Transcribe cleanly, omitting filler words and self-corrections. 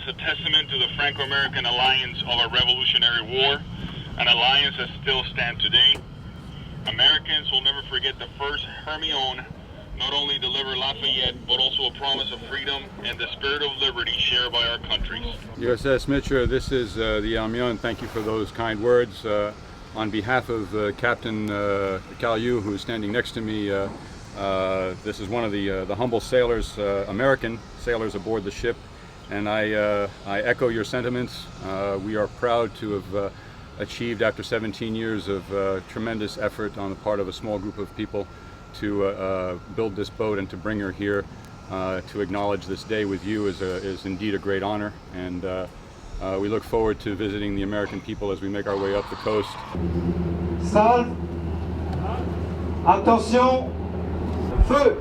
is a testament to the Franco-American alliance of our Revolutionary War, an alliance that still stands today. Americans will never forget the first Hermione not only delivered Lafayette, but also a promise of freedom and the spirit of liberty shared by our countries. USS Mitscher, this is the Hermione. Thank you for those kind words. On behalf of Captain Caillou, who is standing next to me, this is one of the humble sailors, American sailors aboard the ship, and I echo your sentiments. We are proud to have achieved, after 17 years of tremendous effort on the part of a small group of people, to build this boat and to bring her here to acknowledge this day with you is indeed a great honor, and we look forward to visiting the American people as we make our way up the coast. Salve! Attention! Feu!